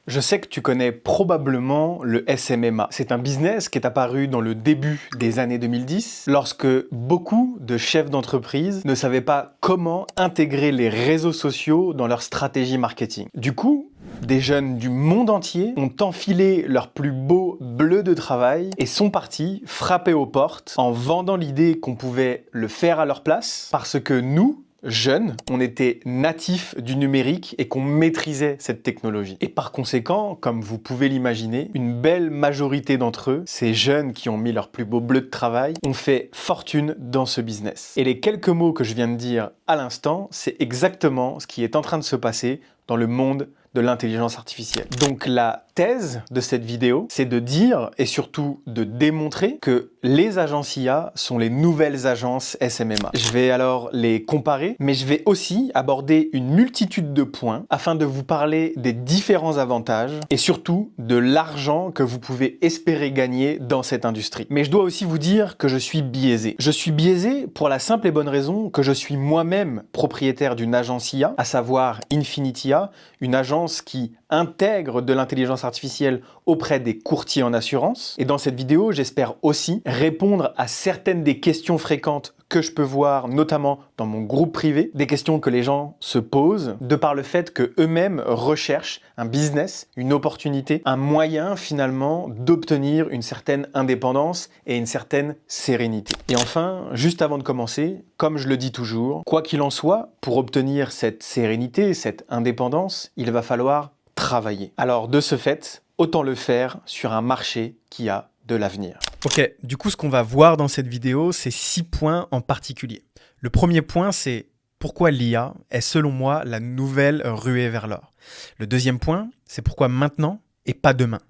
Je sais que tu connais probablement le SMMA. C'est un business qui est apparu dans le début des années 2010, lorsque beaucoup de chefs d'entreprise ne savaient pas comment intégrer les réseaux sociaux dans leur stratégie marketing. Du coup, des jeunes du monde entier ont enfilé leur plus beau bleu de travail et sont partis frapper aux portes en vendant l'idée qu'on pouvait le faire à leur place parce que nous, jeunes, on était natifs du numérique et qu'on maîtrisait cette technologie. Et par conséquent, comme vous pouvez l'imaginer, une belle majorité d'entre eux, ces jeunes qui ont mis leur plus beau bleu de travail, ont fait fortune dans ce business. Et les quelques mots que je viens de dire à l'instant, c'est exactement ce qui est en train de se passer dans le monde de l'intelligence artificielle. Donc la thèse de cette vidéo, c'est de dire et surtout de démontrer que les agences IA sont les nouvelles agences SMMA. Je vais alors les comparer, mais je vais aussi aborder une multitude de points afin de vous parler des différents avantages et surtout de l'argent que vous pouvez espérer gagner dans cette industrie. Mais je dois aussi vous dire que je suis biaisé. Je suis biaisé pour la simple et bonne raison que je suis moi-même propriétaire d'une agence IA, à savoir Infinitia, une agence qui intègre de l'intelligence artificielle auprès des courtiers en assurance. Et dans cette vidéo, j'espère aussi répondre à certaines des questions fréquentes que je peux voir, notamment dans mon groupe privé, des questions que les gens se posent de par le fait qu'eux-mêmes recherchent un business, une opportunité, un moyen finalement d'obtenir une certaine indépendance et une certaine sérénité. Et enfin, juste avant de commencer, comme je le dis toujours, quoi qu'il en soit, pour obtenir cette sérénité, cette indépendance, il va falloir travailler. Alors de ce fait, autant le faire sur un marché qui a de l'avenir. Ok, du coup ce qu'on va voir dans cette vidéo, c'est 6 points en particulier. Le premier point, c'est pourquoi l'IA est selon moi la nouvelle ruée vers l'or. Le deuxième point, c'est pourquoi maintenant et pas demain.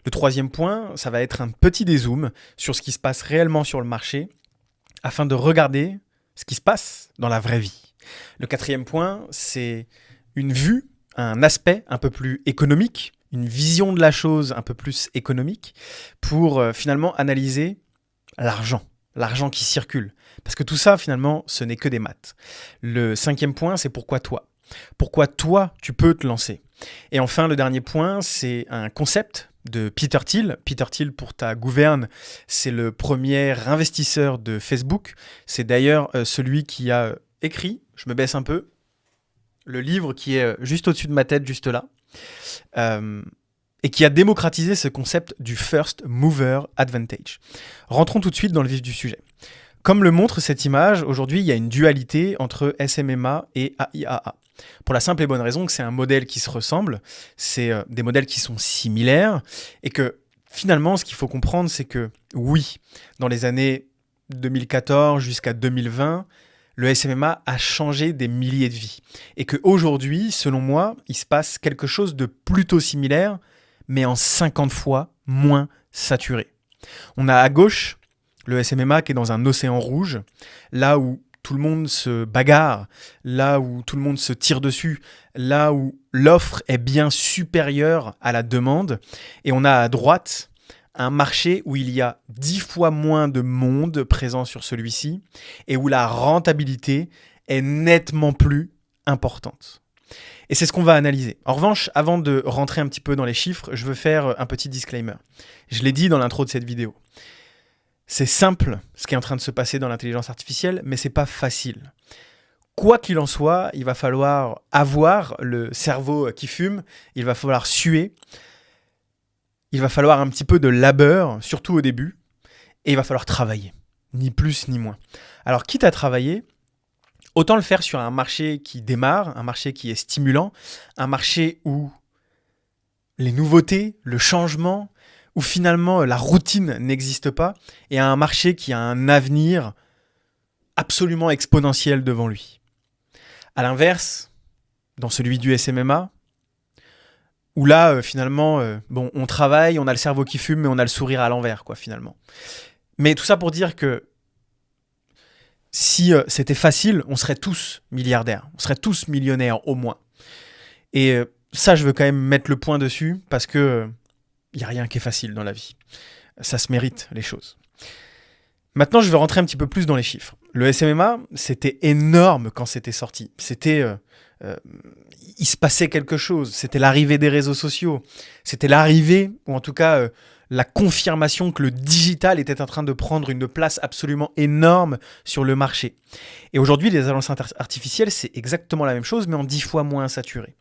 Le troisième point, ça va être un petit dézoom sur ce qui se passe réellement sur le marché afin de regarder ce qui se passe dans la vraie vie. Le quatrième point, c'est une vue, un aspect un peu plus économique, une vision de la chose un peu plus économique pour finalement analyser l'argent qui circule. Parce que tout ça, finalement, ce n'est que des maths. Le cinquième point, c'est pourquoi toi. Pourquoi toi, tu peux te lancer. Et enfin, le dernier point, c'est un concept de Peter Thiel. Peter Thiel, pour ta gouverne, c'est le premier investisseur de Facebook. C'est d'ailleurs celui qui a écrit, je me baisse un peu, le livre qui est juste au-dessus de ma tête, juste là, et qui a démocratisé ce concept du First Mover Advantage. Rentrons tout de suite dans le vif du sujet. Comme le montre cette image, aujourd'hui, il y a une dualité entre SMMA et AIAA. Pour la simple et bonne raison que c'est un modèle qui se ressemble, c'est des modèles qui sont similaires, et que finalement, ce qu'il faut comprendre, c'est que oui, dans les années 2014 jusqu'à 2020, le SMMA a changé des milliers de vies. Et qu'aujourd'hui, selon moi, il se passe quelque chose de plutôt similaire, mais en 50 fois moins saturé. On a à gauche le SMMA qui est dans un océan rouge, là où tout le monde se bagarre, là où tout le monde se tire dessus, là où l'offre est bien supérieure à la demande. Et on a à droite un marché où il y a 10 fois moins de monde présent sur celui-ci et où la rentabilité est nettement plus importante. Et c'est ce qu'on va analyser. En revanche, avant de rentrer un petit peu dans les chiffres, je veux faire un petit disclaimer. Je l'ai dit dans l'intro de cette vidéo. C'est simple ce qui est en train de se passer dans l'intelligence artificielle, mais c'est pas facile. Quoi qu'il en soit, il va falloir avoir le cerveau qui fume, il va falloir suer, il va falloir un petit peu de labeur, surtout au début, et il va falloir travailler, ni plus ni moins. Alors, quitte à travailler, autant le faire sur un marché qui démarre, un marché qui est stimulant, un marché où les nouveautés, le changement, où finalement la routine n'existe pas, et un marché qui a un avenir absolument exponentiel devant lui. À l'inverse, dans celui du SMMA, où là, finalement, on travaille, on a le cerveau qui fume, mais on a le sourire à l'envers, quoi, finalement. Mais tout ça pour dire que si c'était facile, on serait tous milliardaires, on serait tous millionnaires au moins. Et ça, je veux quand même mettre le point dessus, parce que il n'y a rien qui est facile dans la vie. Ça se mérite, les choses. Maintenant, je vais rentrer un petit peu plus dans les chiffres. Le SMMA, c'était énorme quand c'était sorti. C'était il se passait quelque chose. C'était l'arrivée des réseaux sociaux. C'était l'arrivée, ou en tout cas la confirmation que le digital était en train de prendre une place absolument énorme sur le marché. Et aujourd'hui, les agences artificielles, c'est exactement la même chose, mais en 10 fois moins saturé.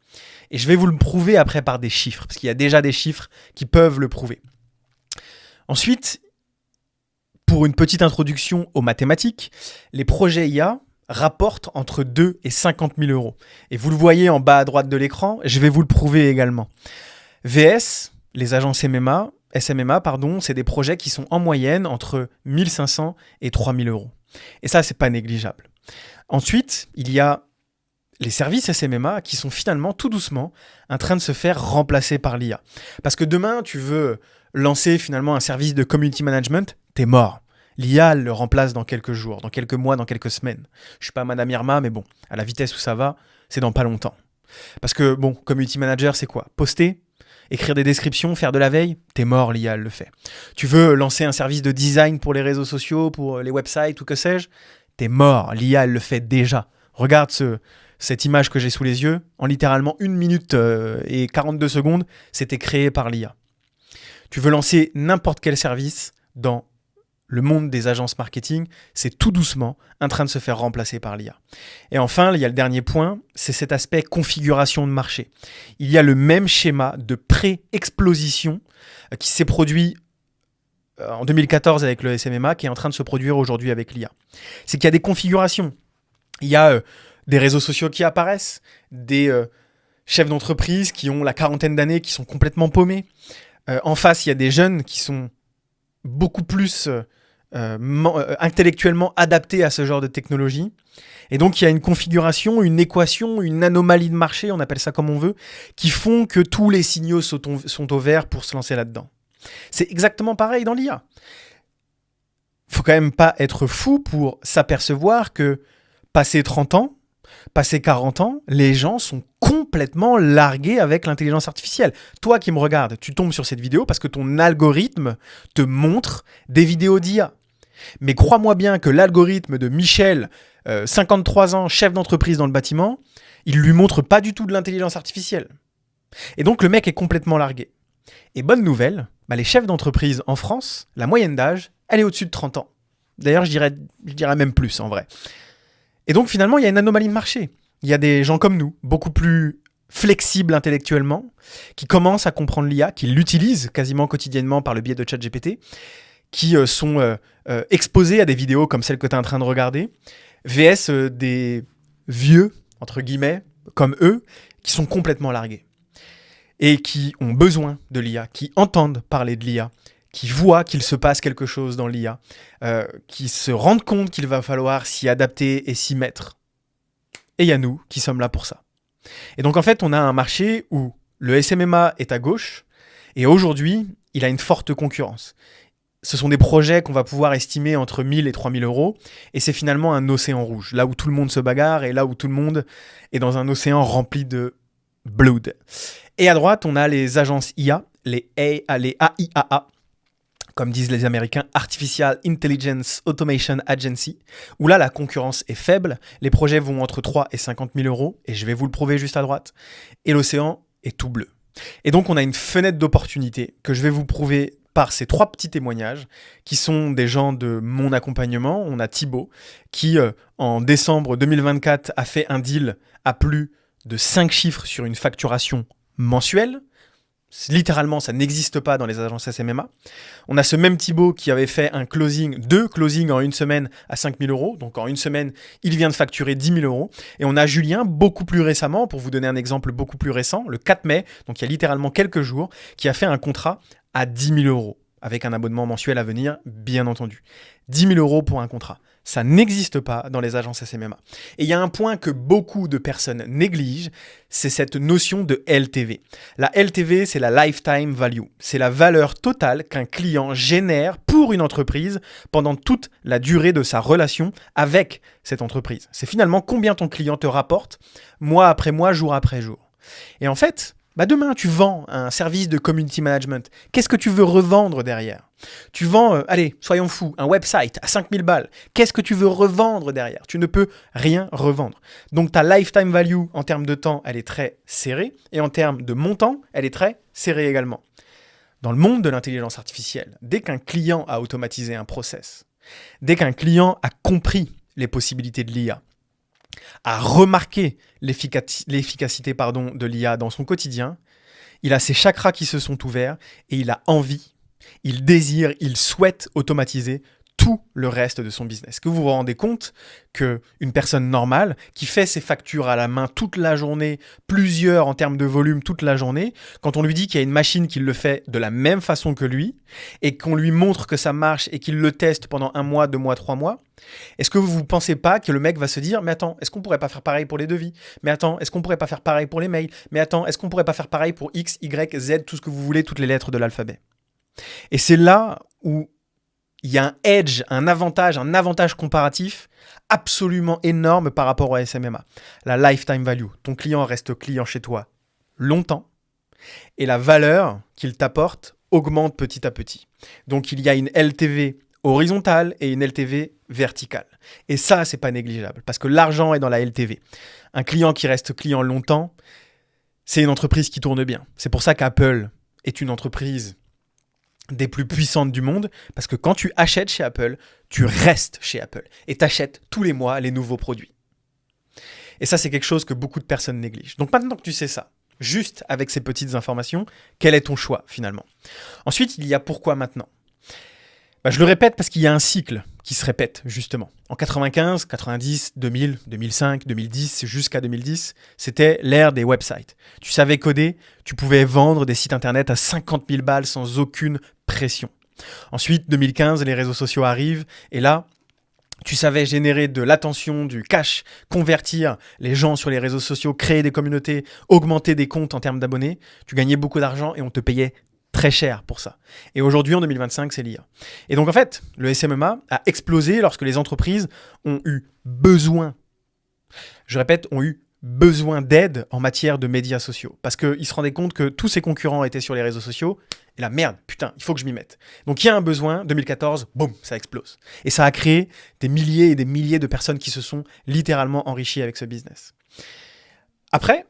Et je vais vous le prouver après par des chiffres, parce qu'il y a déjà des chiffres qui peuvent le prouver. Ensuite, pour une petite introduction aux mathématiques, les projets IA rapportent entre 2 et 50 000 euros. Et vous le voyez en bas à droite de l'écran, je vais vous le prouver également. VS, les agences SMMA, c'est des projets qui sont en moyenne entre 1 500 et 3 000 euros. Et ça, c'est pas négligeable. Ensuite, il y a les services SMMA qui sont finalement tout doucement en train de se faire remplacer par l'IA. Parce que demain, tu veux lancer finalement un service de community management, t'es mort. L'IA le remplace dans quelques jours, dans quelques mois, dans quelques semaines. Je suis pas Madame Irma, mais bon, à la vitesse où ça va, c'est dans pas longtemps. Parce que bon, community manager, c'est quoi? Poster, écrire des descriptions, faire de la veille, t'es mort, l'IA elle le fait. Tu veux lancer un service de design pour les réseaux sociaux, pour les websites ou que sais-je, t'es mort, l'IA elle le fait déjà. Regarde cette image que j'ai sous les yeux, en littéralement 1 minute et 42 secondes, c'était créé par l'IA. Tu veux lancer n'importe quel service dans le monde des agences marketing, c'est tout doucement en train de se faire remplacer par l'IA. Et enfin, il y a le dernier point, c'est cet aspect configuration de marché. Il y a le même schéma de pré-explosion qui s'est produit en 2014 avec le SMMA, qui est en train de se produire aujourd'hui avec l'IA. C'est qu'il y a des configurations. Il y a des réseaux sociaux qui apparaissent, des chefs d'entreprise qui ont la quarantaine d'années, qui sont complètement paumés. En face, il y a des jeunes qui sont beaucoup plus intellectuellement adaptés à ce genre de technologie. Et donc, il y a une configuration, une équation, une anomalie de marché, on appelle ça comme on veut, qui font que tous les signaux sont au vert pour se lancer là-dedans. C'est exactement pareil dans l'IA. Faut quand même pas être fou pour s'apercevoir que passé 30 ans, passé 40 ans, les gens sont complètement largués avec l'intelligence artificielle. Toi qui me regardes, tu tombes sur cette vidéo parce que ton algorithme te montre des vidéos d'IA. Mais crois-moi bien que l'algorithme de Michel, 53 ans, chef d'entreprise dans le bâtiment, il lui montre pas du tout de l'intelligence artificielle. Et donc le mec est complètement largué. Et bonne nouvelle, les chefs d'entreprise en France, la moyenne d'âge, elle est au-dessus de 30 ans. D'ailleurs, je dirais même plus en vrai. Et donc finalement, il y a une anomalie de marché. Il y a des gens comme nous, beaucoup plus flexibles intellectuellement, qui commencent à comprendre l'IA, qui l'utilisent quasiment quotidiennement par le biais de ChatGPT, qui sont exposés à des vidéos comme celle que tu es en train de regarder, VS des vieux, entre guillemets, comme eux, qui sont complètement largués et qui ont besoin de l'IA, qui entendent parler de l'IA, qui voient qu'il se passe quelque chose dans l'IA, qui se rendent compte qu'il va falloir s'y adapter et s'y mettre. Et il y a nous qui sommes là pour ça. Et donc en fait, on a un marché où le SMMA est à gauche, et aujourd'hui, il a une forte concurrence. Ce sont des projets qu'on va pouvoir estimer entre 1 000 et 3 000 euros, et c'est finalement un océan rouge, là où tout le monde se bagarre, et là où tout le monde est dans un océan rempli de blood. Et à droite, on a les agences IA, les AIAA, comme disent les Américains, Artificial Intelligence Automation Agency, où là, la concurrence est faible, les projets vont entre 3 et 50 000 euros, et je vais vous le prouver juste à droite, et l'océan est tout bleu. Et donc, on a une fenêtre d'opportunité que je vais vous prouver par ces 3 petits témoignages, qui sont des gens de mon accompagnement. On a Thibaut, qui, en décembre 2024, a fait un deal à plus de 5 chiffres sur une facturation mensuelle. Littéralement, ça n'existe pas dans les agences SMMA. On a ce même Thibaut qui avait fait deux closings en une semaine à 5 000 euros. Donc en une semaine, il vient de facturer 10 000 euros. Et on a Julien, beaucoup plus récemment, pour vous donner un exemple beaucoup plus récent, le 4 mai, donc il y a littéralement quelques jours, qui a fait un contrat à 10 000 euros, avec un abonnement mensuel à venir, bien entendu. 10 000 euros pour un contrat. Ça n'existe pas dans les agences SMMA. Et il y a un point que beaucoup de personnes négligent, c'est cette notion de LTV. La LTV, c'est la lifetime value. C'est la valeur totale qu'un client génère pour une entreprise pendant toute la durée de sa relation avec cette entreprise. C'est finalement combien ton client te rapporte mois après mois, jour après jour. Et en fait, Demain, tu vends un service de community management. Qu'est-ce que tu veux revendre derrière? Tu vends, allez, soyons fous, un website à 5000 balles. Qu'est-ce que tu veux revendre derrière? Tu ne peux rien revendre. Donc ta lifetime value en termes de temps, elle est très serrée. Et en termes de montant, elle est très serrée également. Dans le monde de l'intelligence artificielle, dès qu'un client a automatisé un process, dès qu'un client a compris les possibilités de l'IA, a remarqué l'efficacité de l'IA dans son quotidien, il a ses chakras qui se sont ouverts et il a envie, il désire, il souhaite automatiser tout le reste de son business. Est-ce que vous vous rendez compte qu'une personne normale qui fait ses factures à la main toute la journée, plusieurs en termes de volume toute la journée, quand on lui dit qu'il y a une machine qui le fait de la même façon que lui et qu'on lui montre que ça marche et qu'il le teste pendant 1 mois, 2 mois, 3 mois, est-ce que vous ne pensez pas que le mec va se dire « Mais attends, est-ce qu'on pourrait pas faire pareil pour les devis? Mais attends, est-ce qu'on pourrait pas faire pareil pour les mails? Mais attends, est-ce qu'on pourrait pas faire pareil pour X, Y, Z, tout ce que vous voulez, toutes les lettres de l'alphabet ?» Et c'est là où il y a un edge, un avantage comparatif absolument énorme par rapport au SMMA. La lifetime value. Ton client reste client chez toi longtemps et la valeur qu'il t'apporte augmente petit à petit. Donc il y a une LTV horizontale et une LTV verticale. Et ça, c'est pas négligeable parce que l'argent est dans la LTV. Un client qui reste client longtemps, c'est une entreprise qui tourne bien. C'est pour ça qu'Apple est une entreprise des plus puissantes du monde, parce que quand tu achètes chez Apple, tu restes chez Apple et tu achètes tous les mois les nouveaux produits. Et ça, c'est quelque chose que beaucoup de personnes négligent. Donc maintenant que tu sais ça, juste avec ces petites informations, quel est ton choix finalement? Ensuite, il y a pourquoi maintenant? Je le répète parce qu'il y a un cycle qui se répète justement. En 95, 90, 2000, 2005, 2010, jusqu'à 2010, c'était l'ère des websites. Tu savais coder, tu pouvais vendre des sites internet à 50 000 balles sans aucune pression. Ensuite, 2015, les réseaux sociaux arrivent et là, tu savais générer de l'attention, du cash, convertir les gens sur les réseaux sociaux, créer des communautés, augmenter des comptes en termes d'abonnés. Tu gagnais beaucoup d'argent et on te payait très cher pour ça. Et aujourd'hui, en 2025, c'est l'IA. Et donc, en fait, le SMMA a explosé lorsque les entreprises ont eu besoin, je répète, ont eu besoin d'aide en matière de médias sociaux. Parce qu'ils se rendaient compte que tous ses concurrents étaient sur les réseaux sociaux. Et là, merde, putain, il faut que je m'y mette. Donc, il y a un besoin, 2014, boum, ça explose. Et ça a créé des milliers et des milliers de personnes qui se sont littéralement enrichies avec ce business. Après,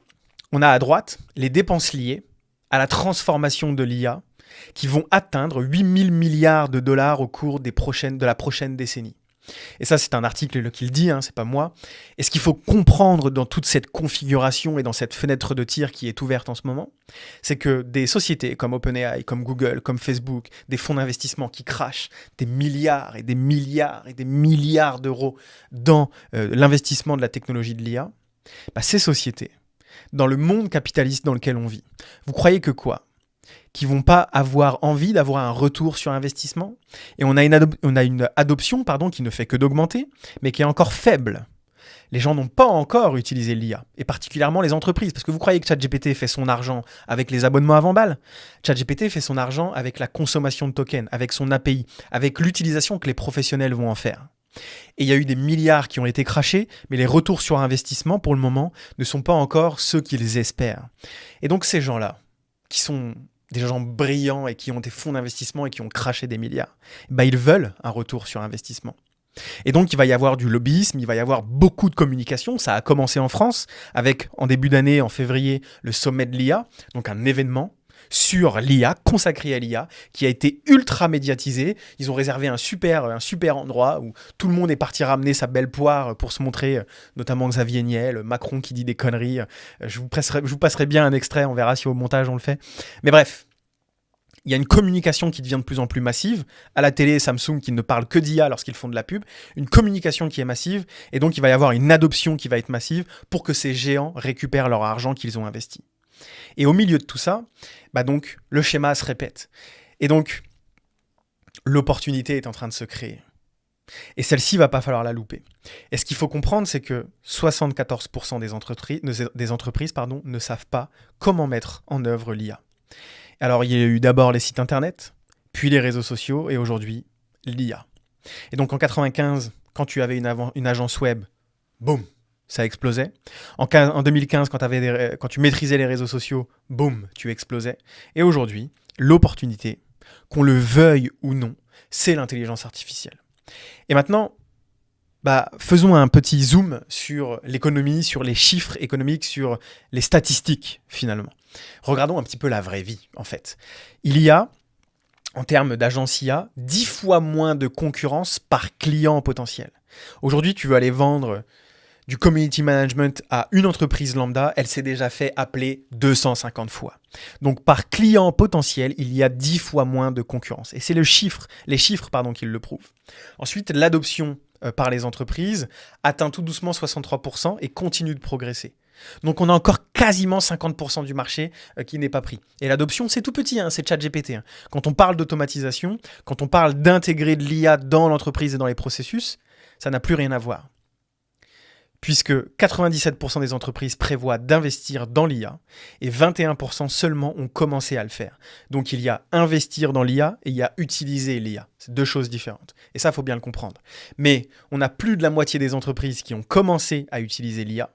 on a à droite les dépenses liées à la transformation de l'IA qui vont atteindre 8 000 milliards de dollars au cours de la prochaine décennie. Et ça, c'est un article qui le dit, c'est pas moi. Et ce qu'il faut comprendre dans toute cette configuration et dans cette fenêtre de tir qui est ouverte en ce moment, c'est que des sociétés comme OpenAI, comme Google, comme Facebook, des fonds d'investissement qui crachent des milliards et des milliards et des milliards d'euros dans l'investissement de la technologie de l'IA, ces sociétés, dans le monde capitaliste dans lequel on vit, vous croyez que quoi? Qu'ils vont pas avoir envie d'avoir un retour sur investissement? Et on a une adoption qui ne fait que d'augmenter, mais qui est encore faible. Les gens n'ont pas encore utilisé l'IA, et particulièrement les entreprises, parce que vous croyez que ChatGPT fait son argent avec les abonnements avant balle? ChatGPT fait son argent avec la consommation de tokens, avec son API, avec l'utilisation que les professionnels vont en faire. Et il y a eu des milliards qui ont été crachés, mais les retours sur investissement, pour le moment, ne sont pas encore ceux qu'ils espèrent. Et donc ces gens-là, qui sont des gens brillants et qui ont des fonds d'investissement et qui ont craché des milliards, ils veulent un retour sur investissement. Et donc il va y avoir du lobbyisme, il va y avoir beaucoup de communication. Ça a commencé en France avec, en début d'année, en février, le sommet de l'IA, donc un événement sur l'IA, consacré à l'IA, qui a été ultra médiatisé. Ils ont réservé un super endroit où tout le monde est parti ramener sa belle poire pour se montrer, notamment Xavier Niel, Macron qui dit des conneries. Je vous passerai bien un extrait, on verra si au montage on le fait. Mais bref, il y a une communication qui devient de plus en plus massive. À la télé, Samsung qui ne parle que d'IA lorsqu'ils font de la pub. Une communication qui est massive et donc il va y avoir une adoption qui va être massive pour que ces géants récupèrent leur argent qu'ils ont investi. Et au milieu de tout ça, donc le schéma se répète. Et donc, l'opportunité est en train de se créer. Et celle-ci, va pas falloir la louper. Et ce qu'il faut comprendre, c'est que 74% des entreprises ne savent pas comment mettre en œuvre l'IA. Alors, il y a eu d'abord les sites internet, puis les réseaux sociaux, et aujourd'hui, l'IA. Et donc, en 95, quand tu avais une agence web, boum, ça explosait. En 2015, quand tu maîtrisais les réseaux sociaux, boum, tu explosais. Et aujourd'hui, l'opportunité, qu'on le veuille ou non, c'est l'intelligence artificielle. Et maintenant, faisons un petit zoom sur l'économie, sur les chiffres économiques, sur les statistiques finalement. Regardons un petit peu la vraie vie en fait. Il y a, en termes d'agence IA, 10 fois moins de concurrence par client potentiel. Aujourd'hui, tu veux aller vendre du community management à une entreprise lambda, elle s'est déjà fait appeler 250 fois. Donc par client potentiel, il y a 10 fois moins de concurrence. Et c'est les chiffres qui le prouvent. Ensuite, l'adoption par les entreprises atteint tout doucement 63% et continue de progresser. Donc on a encore quasiment 50% du marché qui n'est pas pris. Et l'adoption, c'est tout petit, c'est ChatGPT. Quand on parle d'automatisation, quand on parle d'intégrer de l'IA dans l'entreprise et dans les processus, ça n'a plus rien à voir. Puisque 97% des entreprises prévoient d'investir dans l'IA et 21% seulement ont commencé à le faire. Donc il y a investir dans l'IA et il y a utiliser l'IA. C'est deux choses différentes. Et ça, il faut bien le comprendre. Mais on a plus de la moitié des entreprises qui ont commencé à utiliser l'IA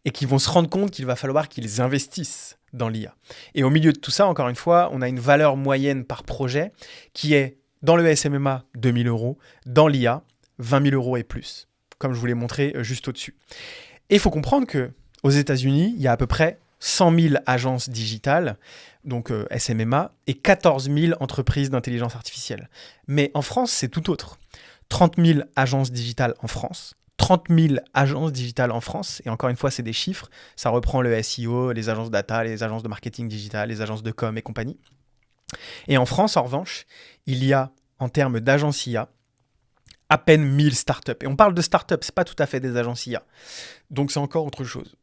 et qui vont se rendre compte qu'il va falloir qu'ils investissent dans l'IA. Et au milieu de tout ça, encore une fois, on a une valeur moyenne par projet qui est dans le SMMA 2 000 €, dans l'IA 20 000 € et plus, comme je vous l'ai montré juste au-dessus. Et il faut comprendre qu'aux États-Unis, il y a à peu près 100 000 agences digitales, donc SMMA, et 14 000 entreprises d'intelligence artificielle. Mais en France, c'est tout autre. 30 000 agences digitales en France, 30 000 agences digitales en France, et encore une fois, c'est des chiffres, ça reprend le SEO, les agences data, les agences de marketing digital, les agences de com et compagnie. Et en France, en revanche, il y a, en termes d'agences IA, à peine 1000 startups. Et on parle de startups, c'est pas tout à fait des agences IA. Donc c'est encore autre chose.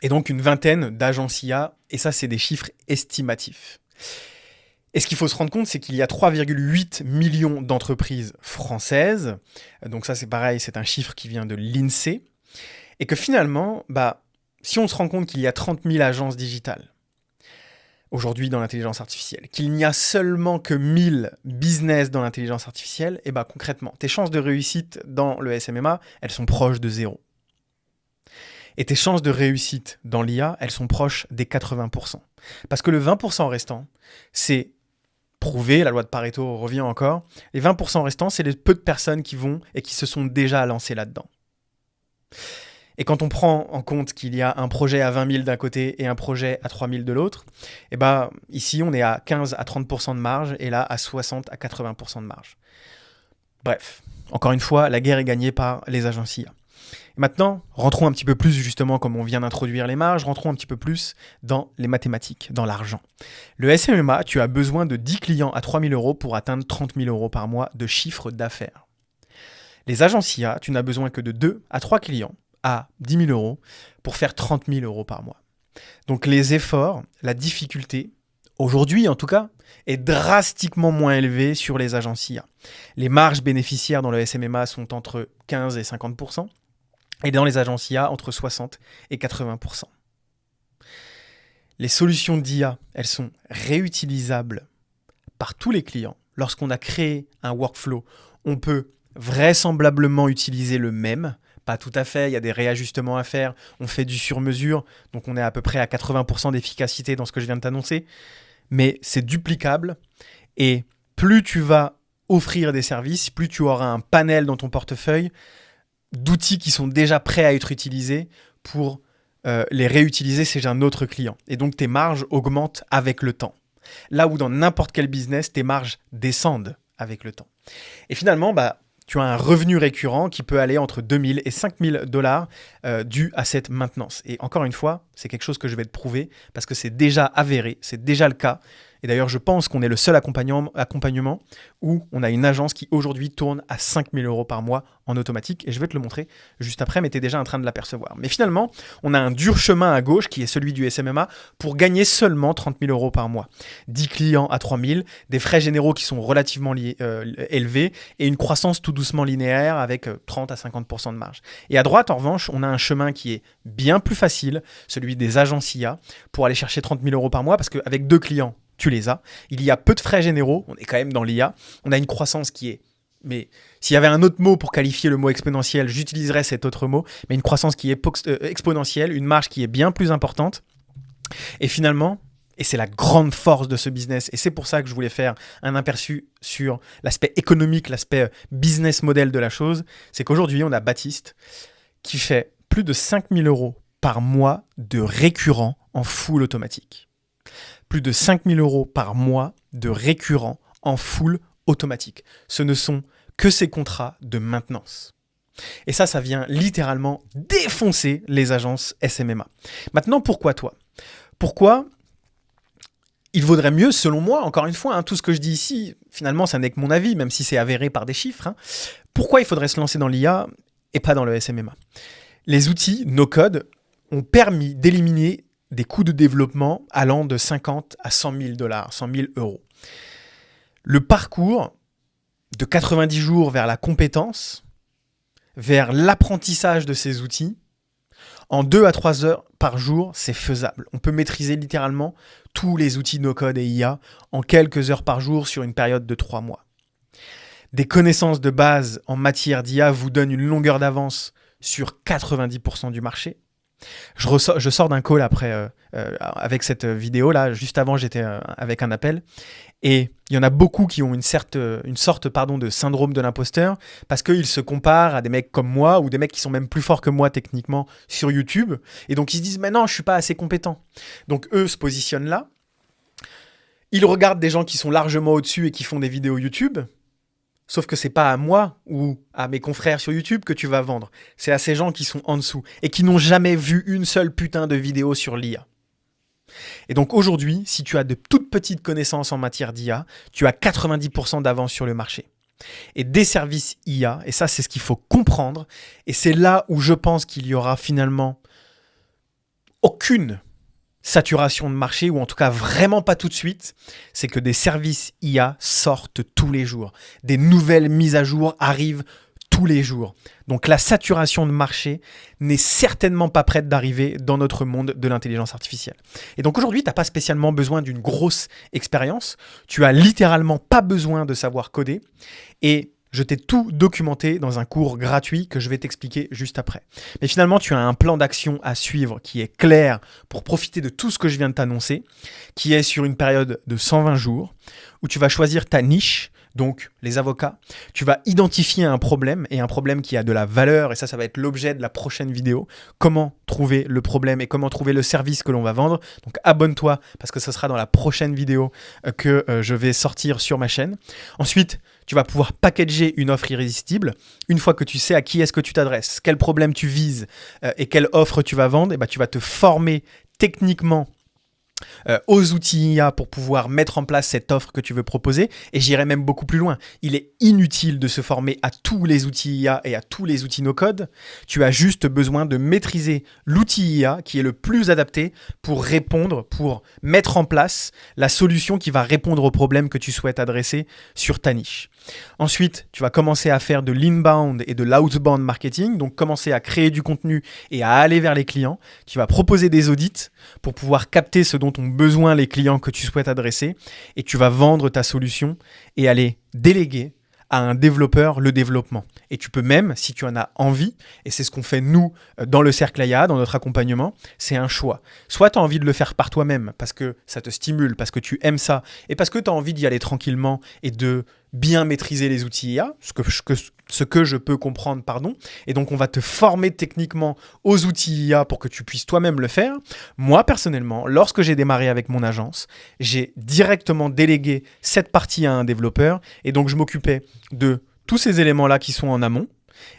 Et donc une vingtaine d'agences IA, et ça c'est des chiffres estimatifs. Et ce qu'il faut se rendre compte, c'est qu'il y a 3,8 millions d'entreprises françaises. Donc ça c'est pareil, c'est un chiffre qui vient de l'INSEE. Et que finalement, si on se rend compte qu'il y a 30 000 agences digitales, aujourd'hui dans l'intelligence artificielle, qu'il n'y a seulement que 1000 business dans l'intelligence artificielle, et concrètement, tes chances de réussite dans le SMMA, elles sont proches de 0. Et tes chances de réussite dans l'IA, elles sont proches des 80%. Parce que le 20% restant, c'est prouvé, la loi de Pareto revient encore, les 20% restants, c'est les peu de personnes qui vont et qui se sont déjà lancées là-dedans. Et quand on prend en compte qu'il y a un projet à 20 000 d'un côté et un projet à 3 000 de l'autre, ici, on est à 15 à 30% de marge et là, à 60 à 80% de marge. Bref, encore une fois, la guerre est gagnée par les agences IA. Et maintenant, rentrons un petit peu plus, justement, comme on vient d'introduire les marges, rentrons un petit peu plus dans les mathématiques, dans l'argent. Le SMMA, tu as besoin de 10 clients à 3 000 € pour atteindre 30 000 € par mois de chiffre d'affaires. Les agences IA, tu n'as besoin que de 2 à 3 clients à 10 000 € pour faire 30 000 € par mois. Donc les efforts, la difficulté, aujourd'hui en tout cas, est drastiquement moins élevée sur les agences IA. Les marges bénéficiaires dans le SMMA sont entre 15 et 50%, et dans les agences IA, entre 60 et 80%. Les solutions d'IA, elles sont réutilisables par tous les clients. Lorsqu'on a créé un workflow, on peut vraisemblablement utiliser le même. Pas tout à fait, il y a des réajustements à faire, on fait du sur-mesure, donc on est à peu près à 80% d'efficacité dans ce que je viens de t'annoncer, mais c'est duplicable, et plus tu vas offrir des services, plus tu auras un panel dans ton portefeuille d'outils qui sont déjà prêts à être utilisés pour les réutiliser chez un autre client. Et donc tes marges augmentent avec le temps. Là où dans n'importe quel business, tes marges descendent avec le temps. Et finalement, tu as un revenu récurrent qui peut aller entre 2 000 et 5 000 $ dû à cette maintenance. Et encore une fois, c'est quelque chose que je vais te prouver parce que c'est déjà avéré, c'est déjà le cas. Et d'ailleurs, je pense qu'on est le seul accompagnement où on a une agence qui aujourd'hui tourne à 5 000 € par mois en automatique. Et je vais te le montrer juste après, mais tu es déjà en train de l'apercevoir. Mais finalement, on a un dur chemin à gauche qui est celui du SMMA pour gagner seulement 30 000 € par mois. 10 clients à 3 000, des frais généraux qui sont relativement élevés et une croissance tout doucement linéaire avec 30 à 50% de marge. Et à droite, en revanche, on a un chemin qui est bien plus facile, celui des agences IA, pour aller chercher 30 000 € par mois parce qu'avec 2 clients, tu les as. Il y a peu de frais généraux, on est quand même dans l'IA. On a une croissance qui est mais s'il y avait un autre mot pour qualifier le mot exponentiel, j'utiliserais cet autre mot, mais une croissance qui est exponentielle, une marge qui est bien plus importante. Et finalement, et c'est la grande force de ce business, et c'est pour ça que je voulais faire un aperçu sur l'aspect économique, l'aspect business model de la chose, c'est qu'aujourd'hui, on a Baptiste qui fait plus de 5 000 € par mois de récurrent en full automatique. Plus de 5 000 € par mois de récurrent en full automatique. Ce ne sont que ces contrats de maintenance. Et ça vient littéralement défoncer les agences SMMA. Maintenant, pourquoi toi ? Pourquoi il vaudrait mieux, selon moi, encore une fois, tout ce que je dis ici, finalement, ça n'est que mon avis, même si c'est avéré par des chiffres. Pourquoi il faudrait se lancer dans l'IA et pas dans le SMMA ? Les outils no-code ont permis d'éliminer des coûts de développement allant de 50 à 100 000 $, 100 000 €. Le parcours de 90 jours vers la compétence, vers l'apprentissage de ces outils, en 2 à 3 heures par jour, c'est faisable. On peut maîtriser littéralement tous les outils no-code et IA en quelques heures par jour sur une période de 3 mois. Des connaissances de base en matière d'IA vous donnent une longueur d'avance sur 90% du marché. Je sors d'un call après avec cette vidéo-là. Juste avant, j'étais avec un appel. Et il y en a beaucoup qui ont une sorte de syndrome de l'imposteur parce qu'ils se comparent à des mecs comme moi ou des mecs qui sont même plus forts que moi techniquement sur YouTube. Et donc, ils se disent « Mais non, je ne suis pas assez compétent. » Donc, eux se positionnent là. Ils regardent des gens qui sont largement au-dessus et qui font des vidéos YouTube. Sauf que c'est pas à moi ou à mes confrères sur YouTube que tu vas vendre. C'est à ces gens qui sont en dessous et qui n'ont jamais vu une seule putain de vidéo sur l'IA. Et donc aujourd'hui, si tu as de toutes petites connaissances en matière d'IA, tu as 90% d'avance sur le marché. Et des services IA, et ça c'est ce qu'il faut comprendre, et c'est là où je pense qu'il y aura finalement aucune saturation de marché, ou en tout cas vraiment pas tout de suite, c'est que des services IA sortent tous les jours. Des nouvelles mises à jour arrivent tous les jours. Donc la saturation de marché n'est certainement pas prête d'arriver dans notre monde de l'intelligence artificielle. Et donc aujourd'hui, tu n'as pas spécialement besoin d'une grosse expérience. Tu as littéralement pas besoin de savoir coder. Et je t'ai tout documenté dans un cours gratuit que je vais t'expliquer juste après. Mais finalement, tu as un plan d'action à suivre qui est clair pour profiter de tout ce que je viens de t'annoncer, qui est sur une période de 120 jours, où tu vas choisir ta niche, donc les avocats. Tu vas identifier un problème et un problème qui a de la valeur, et ça va être l'objet de la prochaine vidéo. Comment trouver le problème et comment trouver le service que l'on va vendre. Donc abonne-toi parce que ce sera dans la prochaine vidéo que je vais sortir sur ma chaîne. Ensuite, tu vas pouvoir packager une offre irrésistible. Une fois que tu sais à qui est-ce que tu t'adresses, quel problème tu vises et quelle offre tu vas vendre, et tu vas te former techniquement aux outils IA pour pouvoir mettre en place cette offre que tu veux proposer. Et j'irai même beaucoup plus loin. Il est inutile de se former à tous les outils IA et à tous les outils no-code. Tu as juste besoin de maîtriser l'outil IA qui est le plus adapté pour répondre, pour mettre en place la solution qui va répondre au problème que tu souhaites adresser sur ta niche. Ensuite, tu vas commencer à faire de l'inbound et de l'outbound marketing, donc commencer à créer du contenu et à aller vers les clients. Tu vas proposer des audits pour pouvoir capter ce dont ont besoin les clients que tu souhaites adresser et tu vas vendre ta solution et aller déléguer à un développeur le développement. Et tu peux même, si tu en as envie, et c'est ce qu'on fait nous dans le cercle IA, dans notre accompagnement, c'est un choix. Soit tu as envie de le faire par toi-même parce que ça te stimule, parce que tu aimes ça, et parce que tu as envie d'y aller tranquillement et de bien maîtriser les outils IA, ce que je peux comprendre, et donc on va te former techniquement aux outils IA pour que tu puisses toi-même le faire. Moi, personnellement, lorsque j'ai démarré avec mon agence, j'ai directement délégué cette partie à un développeur, et donc je m'occupais de tous ces éléments-là qui sont en amont,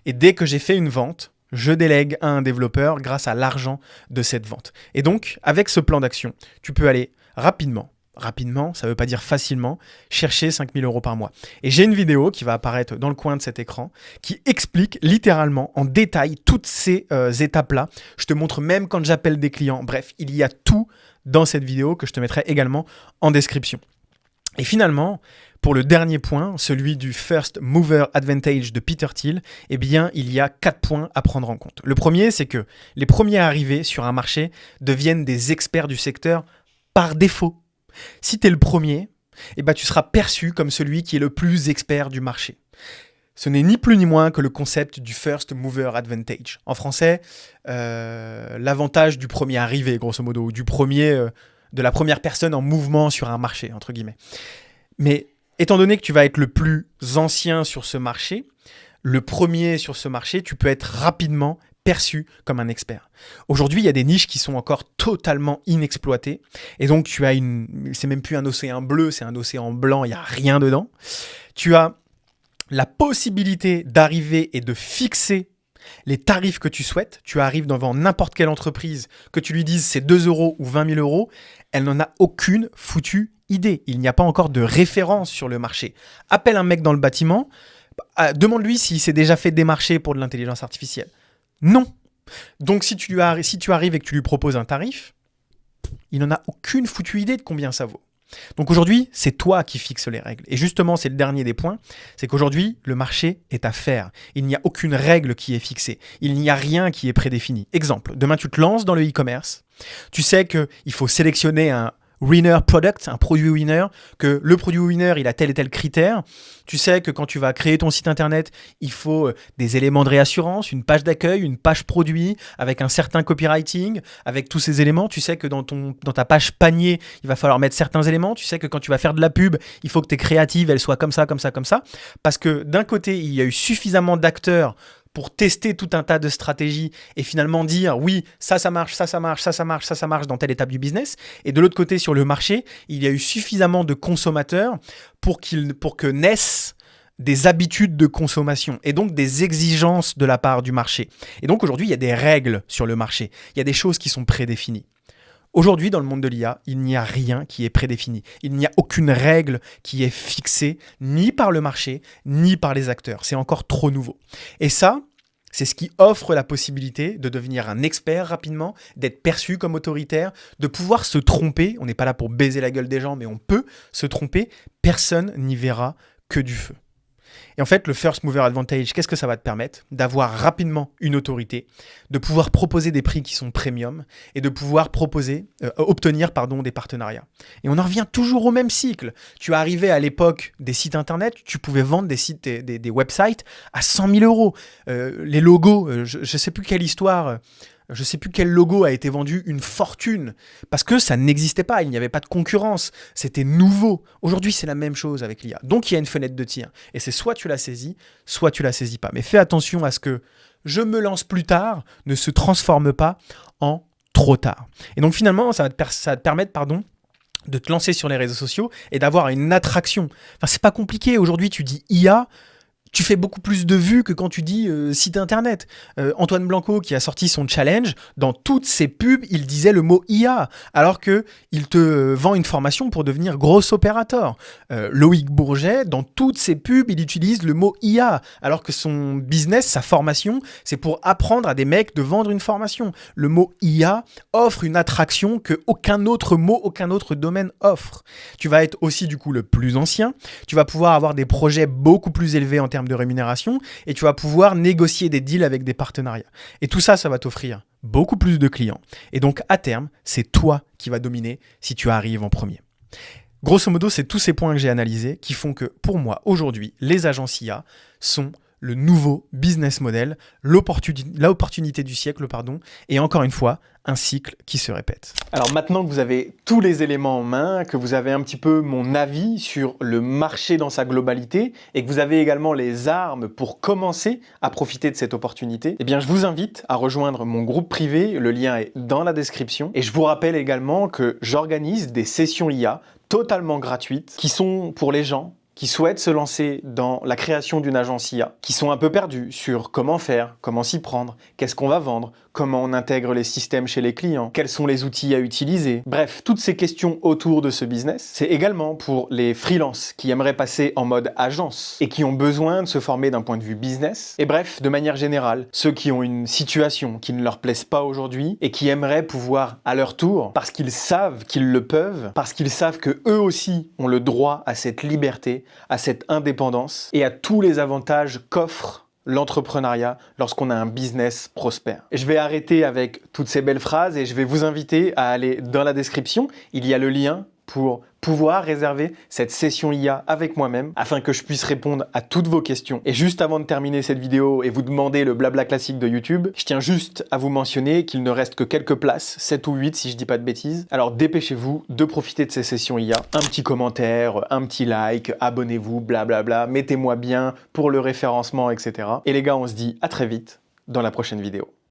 et dès que j'ai fait une vente, je délègue à un développeur grâce à l'argent de cette vente. Et donc, avec ce plan d'action, tu peux aller rapidement, ça ne veut pas dire facilement, chercher 5 000 € par mois. Et j'ai une vidéo qui va apparaître dans le coin de cet écran qui explique littéralement en détail toutes ces étapes-là. Je te montre même quand j'appelle des clients. Bref, il y a tout dans cette vidéo que je te mettrai également en description. Et finalement, pour le dernier point, celui du First Mover Advantage de Peter Thiel, eh bien, il y a 4 points à prendre en compte. Le premier, c'est que les premiers arrivés sur un marché deviennent des experts du secteur par défaut. Si tu es le premier, tu seras perçu comme celui qui est le plus expert du marché. ce n'est ni plus ni moins que le concept du First Mover Advantage. En français, l'avantage du premier arrivé, grosso modo, ou de la première personne en mouvement sur un marché, entre guillemets. Mais étant donné que tu vas être le plus ancien sur ce marché, le premier sur ce marché, tu peux être rapidement perçu comme un expert. Aujourd'hui, il y a des niches qui sont encore totalement inexploitées. Et donc, c'est même plus un océan bleu, c'est un océan blanc, il n'y a rien dedans. Tu as la possibilité d'arriver et de fixer les tarifs que tu souhaites. Tu arrives devant n'importe quelle entreprise, que tu lui dises c'est 2 € ou 20 000 €, elle n'en a aucune foutue idée. Il n'y a pas encore de référence sur le marché. Appelle un mec dans le bâtiment, demande-lui s'il s'est déjà fait démarcher pour de l'intelligence artificielle. Non. Donc si tu arrives et que tu lui proposes un tarif, il n'en a aucune foutue idée de combien ça vaut. Donc aujourd'hui, c'est toi qui fixes les règles. Et justement, c'est le dernier des points, c'est qu'aujourd'hui, le marché est à faire. Il n'y a aucune règle qui est fixée. Il n'y a rien qui est prédéfini. Exemple, demain tu te lances dans le e-commerce. Tu sais qu'il faut sélectionner un winner product, un produit winner, que le produit winner, il a tel et tel critère. Tu sais que quand tu vas créer ton site internet, il faut des éléments de réassurance, une page d'accueil, une page produit, avec un certain copywriting, avec tous ces éléments. Tu sais que dans ta page panier, il va falloir mettre certains éléments. Tu sais que quand tu vas faire de la pub, il faut que tes créatives, elles soient comme ça, comme ça, comme ça. Parce que d'un côté, il y a eu suffisamment d'acteurs pour tester tout un tas de stratégies et finalement dire oui, ça marche, ça marche, ça marche, ça marche dans telle étape du business. Et de l'autre côté, sur le marché, il y a eu suffisamment de consommateurs pour que naissent des habitudes de consommation et donc des exigences de la part du marché. Et donc aujourd'hui, il y a des règles sur le marché. Il y a des choses qui sont prédéfinies. Aujourd'hui, dans le monde de l'IA, il n'y a rien qui est prédéfini. Il n'y a aucune règle qui est fixée ni par le marché, ni par les acteurs. C'est encore trop nouveau. Et ça, c'est ce qui offre la possibilité de devenir un expert rapidement, d'être perçu comme autoritaire, de pouvoir se tromper. On n'est pas là pour baiser la gueule des gens, mais on peut se tromper. Personne n'y verra que du feu. Et en fait, le First Mover Advantage, qu'est-ce que ça va te permettre? D'avoir rapidement une autorité, de pouvoir proposer des prix qui sont premium et de pouvoir obtenir des partenariats. Et on en revient toujours au même cycle. Tu arrivais à l'époque des sites internet, tu pouvais vendre des websites à 100 000 €. Les logos, je ne sais plus quelle histoire... Je ne sais plus quel logo a été vendu une fortune parce que ça n'existait pas, il n'y avait pas de concurrence, c'était nouveau. Aujourd'hui, c'est la même chose avec l'IA. Donc, il y a une fenêtre de tir et c'est soit tu la saisis, soit tu la saisis pas. Mais fais attention à ce que je me lance plus tard ne se transforme pas en trop tard. Et donc, finalement, ça va te permettre, de te lancer sur les réseaux sociaux et d'avoir une attraction. Enfin, c'est pas compliqué. Aujourd'hui, tu dis IA, tu fais beaucoup plus de vues que quand tu dis site internet. Antoine Blanco, qui a sorti son challenge, dans toutes ses pubs, il disait le mot IA, alors qu'il te vend une formation pour devenir gros opérateur. Loïc Bourget, dans toutes ses pubs, il utilise le mot IA, alors que son business, sa formation, c'est pour apprendre à des mecs de vendre une formation. Le mot IA offre une attraction que aucun autre mot, aucun autre domaine offre. Tu vas être aussi du coup le plus ancien, tu vas pouvoir avoir des projets beaucoup plus élevés en termes de rémunération et tu vas pouvoir négocier des deals avec des partenariats. Et tout ça, ça va t'offrir beaucoup plus de clients. Et donc, à terme, c'est toi qui vas dominer si tu arrives en premier. Grosso modo, c'est tous ces points que j'ai analysés qui font que, pour moi, aujourd'hui, les agences IA sont le nouveau business model, l'opportunité du siècle, et encore une fois, un cycle qui se répète. Alors maintenant que vous avez tous les éléments en main, que vous avez un petit peu mon avis sur le marché dans sa globalité, et que vous avez également les armes pour commencer à profiter de cette opportunité, eh bien je vous invite à rejoindre mon groupe privé, le lien est dans la description, et je vous rappelle également que j'organise des sessions IA totalement gratuites, qui sont pour les gens qui souhaitent se lancer dans la création d'une agence IA, qui sont un peu perdus sur comment faire, comment s'y prendre, qu'est-ce qu'on va vendre, comment on intègre les systèmes chez les clients, quels sont les outils à utiliser. Bref, toutes ces questions autour de ce business. C'est également pour les freelances qui aimeraient passer en mode agence et qui ont besoin de se former d'un point de vue business. Et bref, de manière générale, ceux qui ont une situation qui ne leur plaise pas aujourd'hui et qui aimeraient pouvoir à leur tour, parce qu'ils savent qu'ils le peuvent, parce qu'ils savent que eux aussi ont le droit à cette liberté, à cette indépendance et à tous les avantages qu'offre l'entrepreneuriat lorsqu'on a un business prospère. Et je vais arrêter avec toutes ces belles phrases et je vais vous inviter à aller dans la description. Il y a le lien pour pouvoir réserver cette session IA avec moi-même afin que je puisse répondre à toutes vos questions. Et juste avant de terminer cette vidéo et vous demander le blabla classique de YouTube, je tiens juste à vous mentionner qu'il ne reste que quelques places, 7 ou 8 si je dis pas de bêtises. Alors dépêchez-vous de profiter de ces sessions IA. Un petit commentaire, un petit like, abonnez-vous, blablabla, mettez-moi bien pour le référencement, etc. Et les gars, on se dit à très vite dans la prochaine vidéo.